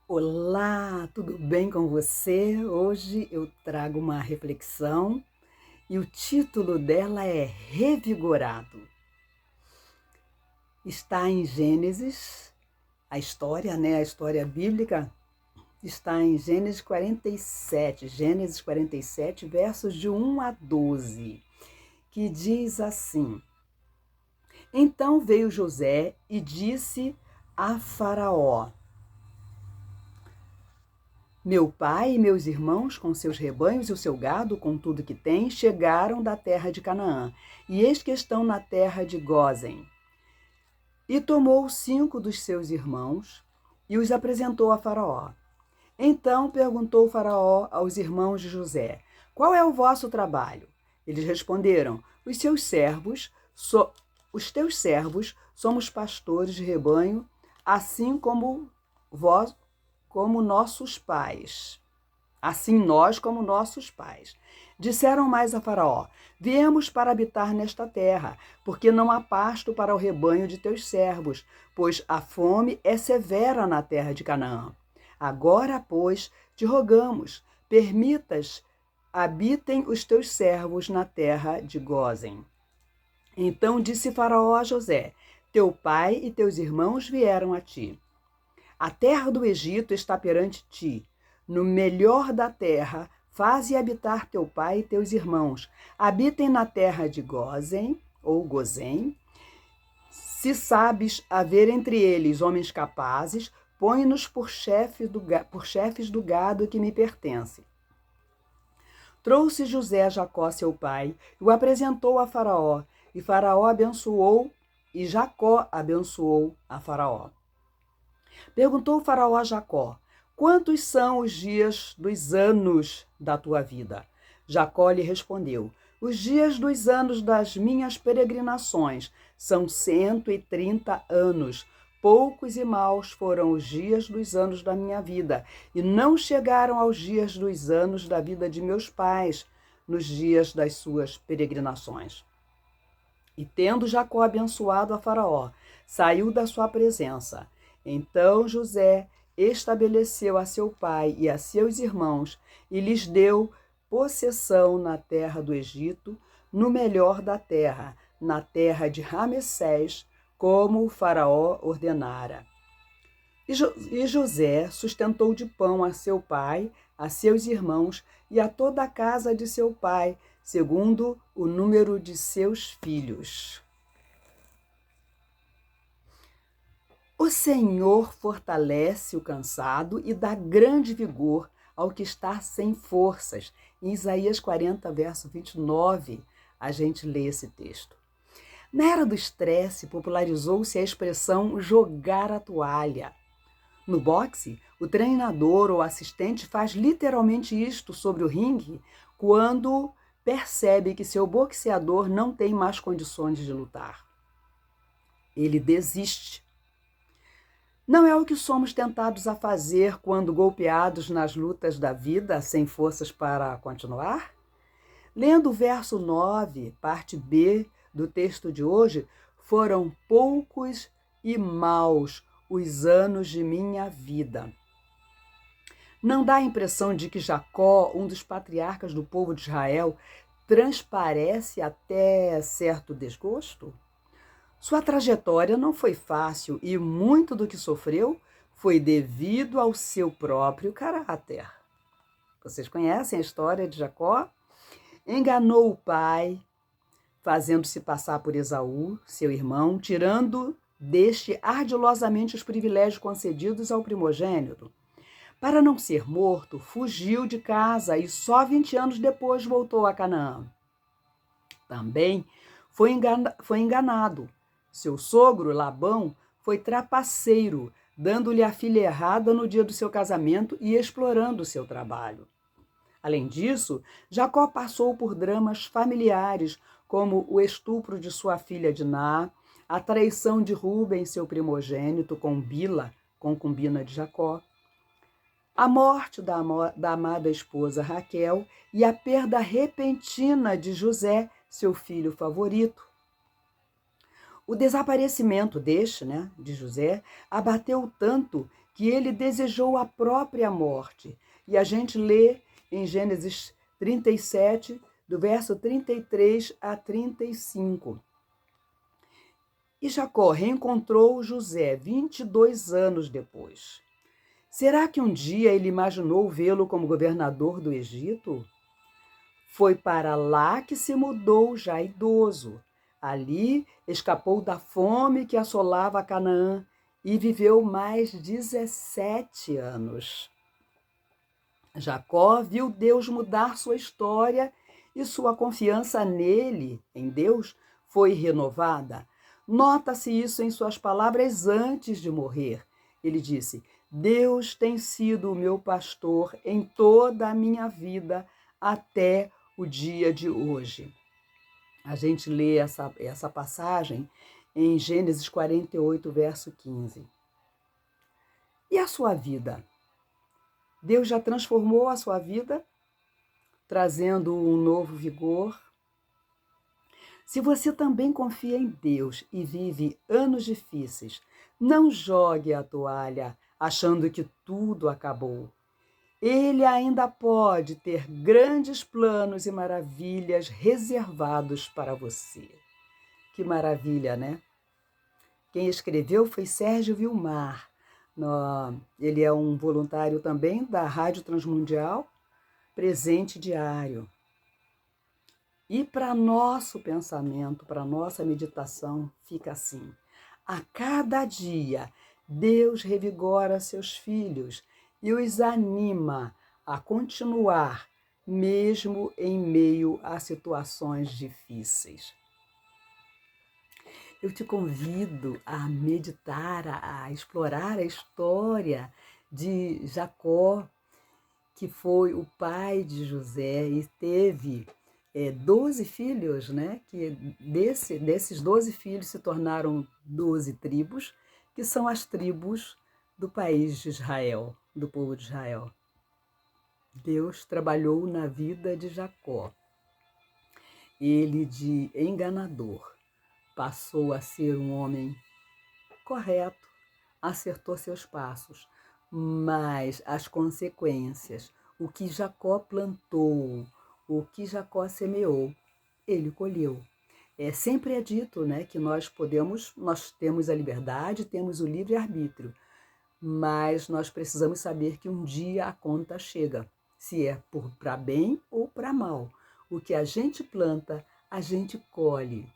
Olá, tudo bem com você? Hoje eu trago uma reflexão e o título dela é Revigorado. Está em Gênesis, a história, A história bíblica está em Gênesis 47, versos de 1 a 12, que diz assim: Então veio José e disse a Faraó: Meu pai e meus irmãos, com seus rebanhos e o seu gado, com tudo que têm, chegaram da terra de Canaã, e eis que estão na terra de Gósen. E tomou 5 dos seus irmãos e os apresentou a Faraó. Então perguntou Faraó aos irmãos de José: Qual é o vosso trabalho? Eles responderam: Os teus servos somos pastores de rebanho, assim como vós, como nossos pais. Assim nós como nossos pais. Disseram mais a Faraó: Viemos para habitar nesta terra, porque não há pasto para o rebanho de teus servos, pois a fome é severa na terra de Canaã. Agora, pois, te rogamos, permitas habitem os teus servos na terra de Gósen. Então disse Faraó a José: Teu pai e teus irmãos vieram a ti. A terra do Egito está perante ti. No melhor da terra, faze habitar teu pai e teus irmãos. Habitem na terra de Gósen, ou Gozém. Se sabes haver entre eles homens capazes, põe-nos por chefes do gado que me pertence. Trouxe José a Jacó, seu pai, e o apresentou a Faraó. E Faraó abençoou, e Jacó abençoou a Faraó. Perguntou o Faraó a Jacó: Quantos são os dias dos anos da tua vida? Jacó lhe respondeu: Os dias dos anos das minhas peregrinações são 130 anos. Poucos e maus foram os dias dos anos da minha vida, e não chegaram aos dias dos anos da vida de meus pais, nos dias das suas peregrinações. E tendo Jacó abençoado a Faraó, saiu da sua presença. Então José estabeleceu a seu pai e a seus irmãos e lhes deu possessão na terra do Egito, no melhor da terra, na terra de Ramessés, como o Faraó ordenara. E José sustentou de pão a seu pai, a seus irmãos e a toda a casa de seu pai, segundo o número de seus filhos. O Senhor fortalece o cansado e dá grande vigor ao que está sem forças. Em Isaías 40, verso 29, a gente lê esse texto. Na era do estresse, popularizou-se a expressão jogar a toalha. No boxe, o treinador ou assistente faz literalmente isto sobre o ringue quando percebe que seu boxeador não tem mais condições de lutar. Ele desiste. Não é o que somos tentados a fazer quando golpeados nas lutas da vida, sem forças para continuar? Lendo o verso 9, parte B do texto de hoje, foram poucos e maus os anos de minha vida. Não dá a impressão de que Jacó, um dos patriarcas do povo de Israel, transparece até certo desgosto? Sua trajetória não foi fácil e muito do que sofreu foi devido ao seu próprio caráter. Vocês conhecem a história de Jacó? Enganou o pai, fazendo-se passar por Esaú, seu irmão, tirando deste ardilosamente os privilégios concedidos ao primogênito. Para não ser morto, fugiu de casa e só 20 anos depois voltou a Canaã. Também foi enganado. Seu sogro, Labão, foi trapaceiro, dando-lhe a filha errada no dia do seu casamento e explorando o seu trabalho. Além disso, Jacó passou por dramas familiares, como o estupro de sua filha Diná, a traição de Rúben, seu primogênito, com Bila, concubina de Jacó, a morte da amada esposa Raquel e a perda repentina de José, seu filho favorito. O desaparecimento de José, abateu tanto que ele desejou a própria morte. E a gente lê em Gênesis 37, do verso 33 a 35. E Jacó reencontrou José 22 anos depois. Será que um dia ele imaginou vê-lo como governador do Egito? Foi para lá que se mudou já idoso. Ali escapou da fome que assolava Canaã e viveu mais 17 anos. Jacó viu Deus mudar sua história e sua confiança nele, em Deus, foi renovada. Nota-se isso em suas palavras antes de morrer. Ele disse: Deus tem sido o meu pastor em toda a minha vida até o dia de hoje. A gente lê essa passagem em Gênesis 48, verso 15. E a sua vida? Deus já transformou a sua vida, trazendo um novo vigor? Se você também confia em Deus e vive anos difíceis, não jogue a toalha achando que tudo acabou. Ele ainda pode ter grandes planos e maravilhas reservados para você. Que maravilha, né? Quem escreveu foi Sérgio Vilmar. Ele é um voluntário também da Rádio Transmundial, presente diário. E para nosso pensamento, para nossa meditação, fica assim: a cada dia, Deus revigora seus filhos e os anima a continuar, mesmo em meio a situações difíceis. Eu te convido a meditar, a explorar a história de Jacó, que foi o pai de José e teve 12 filhos, né? Que desses 12 filhos se tornaram 12 tribos, que são as tribos do país de Israel, do povo de Israel. Deus trabalhou na vida de Jacó. Ele, de enganador, passou a ser um homem correto, acertou seus passos, mas as consequências, o que Jacó plantou, o que Jacó semeou, ele colheu. Sempre é dito, né, que nós temos a liberdade, temos o livre-arbítrio, mas nós precisamos saber que um dia a conta chega, se é para bem ou para mal. O que a gente planta, a gente colhe.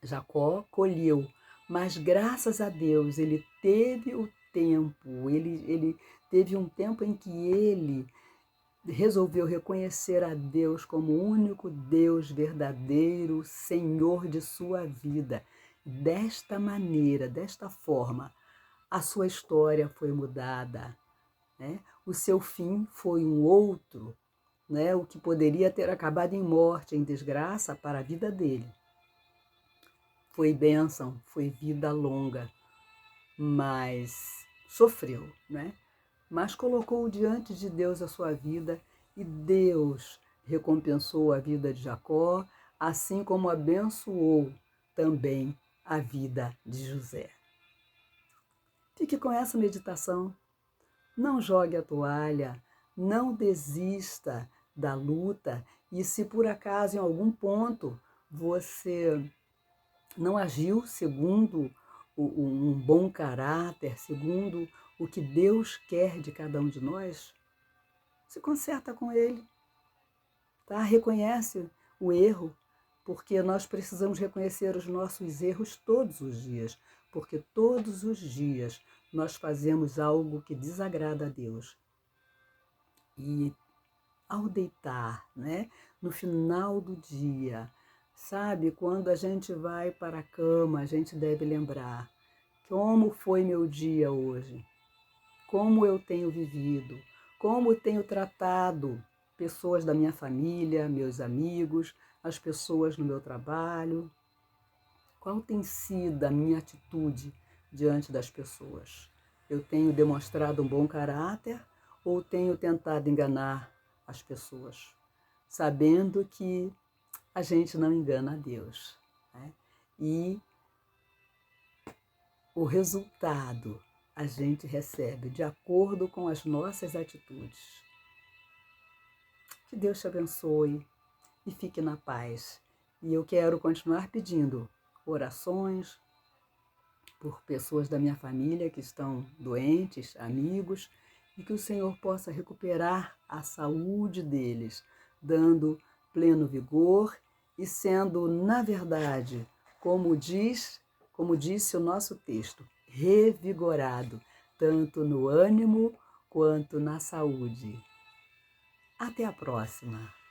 Jacó colheu, mas graças a Deus ele teve o tempo, ele teve um tempo em que ele resolveu reconhecer a Deus como o único Deus verdadeiro, Senhor de sua vida. Desta maneira, desta forma, a sua história foi mudada, né? O seu fim foi um outro, né? O que poderia ter acabado em morte, em desgraça para a vida dele. Foi bênção, foi vida longa, mas sofreu, né? Mas colocou diante de Deus a sua vida e Deus recompensou a vida de Jacó, assim como abençoou também a vida de José. Fique com essa meditação. Não jogue a toalha, não desista da luta e se por acaso em algum ponto você não agiu segundo um bom caráter, segundo o que Deus quer de cada um de nós, se conserta com Ele, tá? Reconhece o erro, porque nós precisamos reconhecer os nossos erros todos os dias, porque todos os dias nós fazemos algo que desagrada a Deus. E ao deitar, né, no final do dia, sabe, quando a gente vai para a cama, a gente deve lembrar como foi meu dia hoje, como eu tenho vivido, como tenho tratado pessoas da minha família, meus amigos, as pessoas no meu trabalho. Qual tem sido a minha atitude diante das pessoas? Eu tenho demonstrado um bom caráter ou tenho tentado enganar as pessoas? Sabendo que a gente não engana a Deus, né? E o resultado a gente recebe de acordo com as nossas atitudes. Que Deus te abençoe e fique na paz. E eu quero continuar pedindo orações por pessoas da minha família que estão doentes, amigos, e que o Senhor possa recuperar a saúde deles, dando pleno vigor e sendo, na verdade, como disse o nosso texto, revigorado, tanto no ânimo quanto na saúde. Até a próxima!